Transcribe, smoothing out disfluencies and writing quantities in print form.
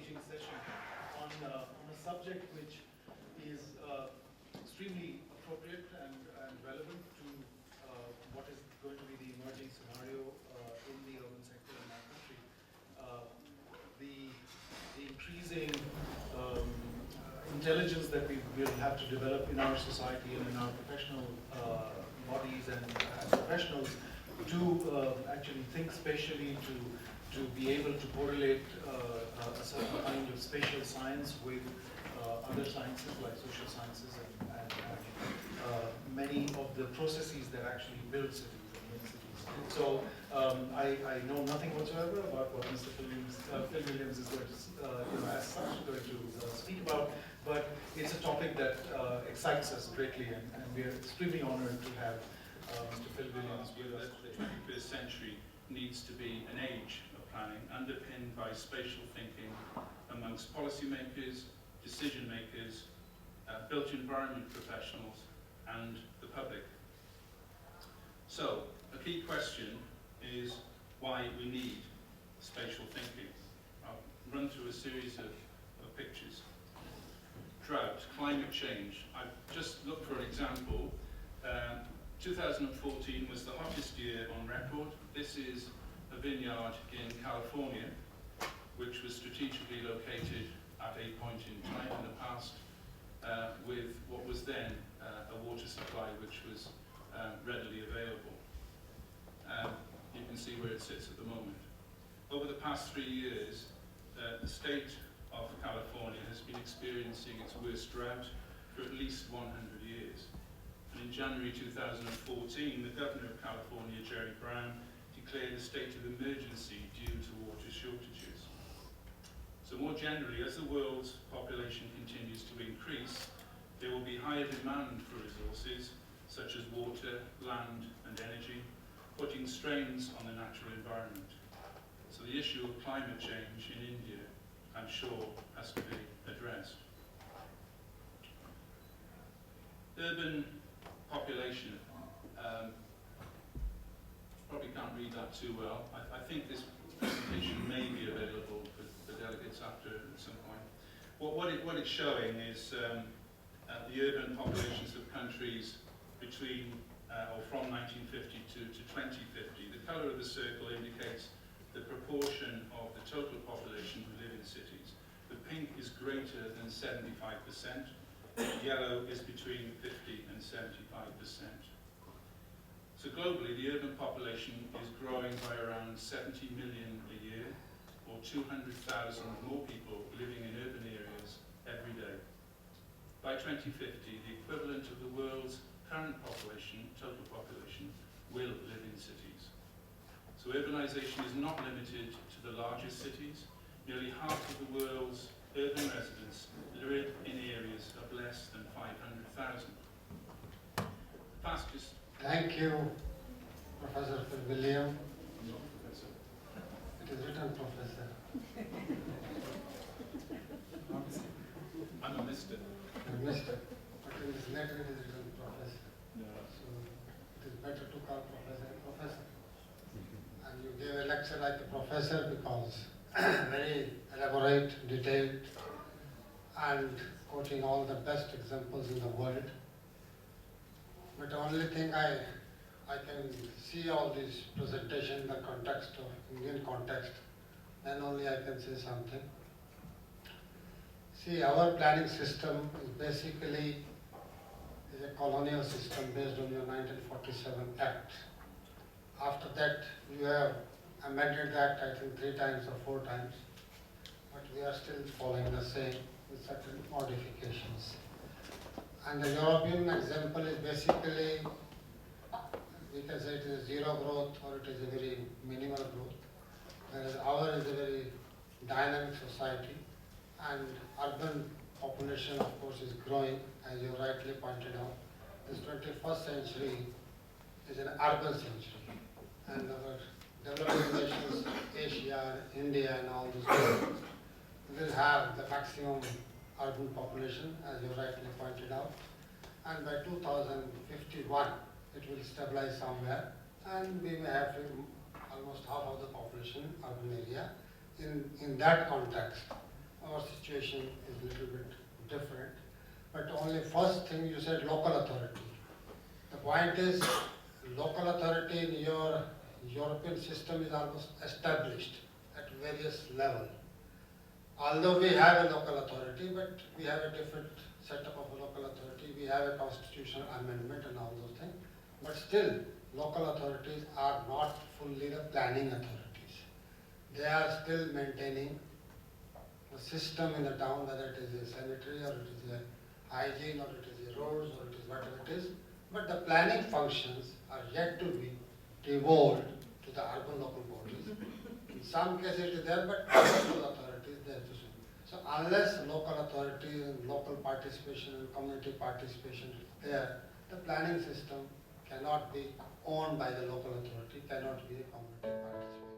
engaging session on a subject which is extremely appropriate and relevant to what is going to be the emerging scenario in the urban sector in our country. The increasing intelligence that we will have to develop in our society and in our professional bodies and as professionals to actually think spatially, to be able to correlate a certain kind of spatial science with other sciences like social sciences and many of the processes that actually build cities and make cities. So I know nothing whatsoever about what Mr. Phil Williams is going to, as such, going to speak about, but it's a topic that excites us greatly, and we are extremely honored to have Mr. Phil Williams with us. The 21st century needs to be an age of planning underpinned by spatial thinking amongst policymakers, decision makers, built environment professionals, and the public. So, a key question is why we need spatial thinking. I'll run through a series of pictures. Drought, climate change. I've just looked for an example. 2014 was the hottest year on record. This is a vineyard in California, which was strategically located at a point in time in the past with what was then a water supply which was readily available. You can see where it sits at the moment. Over the past 3 years, the state of California has been experiencing its worst drought for at least 100 years. And in January 2014, the governor of California, Jerry Brown, declared a state of emergency due to water shortages. So more generally, as the world's population continues to increase, there will be higher demand for resources such as water, land, and energy, putting strains on the natural environment. So the issue of climate change in India, I'm sure, has to be addressed. Urban population. Probably can't read that too well. I think this presentation may be available for delegates after at some point. What it's showing is the urban populations of countries between or from 1950 to 2050. The colour of the circle indicates the proportion of the total population who live in cities. The pink is greater than 75%. Yellow is between 50 and 75%. So globally, the urban population is growing by around 70 million a year, or 200,000 more people living in urban areas every day. By 2050, the equivalent of the world's current population, total population, will live in cities. So urbanization is not limited to the largest cities. Nearly half of the world's urban residents live in areas of less than 500,000. The fastest. Thank you, Professor Phil Williams. No, Professor. It is written Professor. I'm a mister. Mr. But in this letter it is written Professor. No. So it is better to call Professor a Professor. And you gave a lecture like a professor because very elaborate, detailed, and quoting all the best examples in the world. But the only thing I can see all this presentation in the context of Indian context, then only I can say something. See, our planning system is basically a colonial system based on your 1947 Act. After that, you have amended that, I think, 3 times or 4 times, but we are still following the same with certain modifications. And the European example is basically, we can say it is zero growth or it is a very minimal growth, whereas ours is a very dynamic society, and urban population, of course, is growing, as you rightly pointed out. This 21st century is an urban century, and our developing nations, Asia, India, and all those countries will have the maximum urban population, as you rightly pointed out. And by 2051, it will stabilize somewhere, and we may have almost half of the population urban area. In that context, our situation is a little bit different. But only first thing you said local authority. The point is, local authority in your European system is almost established at various levels. Although we have a local authority, but we have a different setup of a local authority. We have a constitutional amendment and all those things. But still, local authorities are not fully the planning authorities. They are still maintaining the system in the town, whether it is a sanitary or it is a hygiene or it is a roads or it is whatever it is. But the planning functions are yet to be devolved to the urban local bodies. In some cases it is there, but local authorities they have to do. So unless local authorities and local participation and community participation is there, the planning system cannot be owned by the local authority, cannot be a community participation.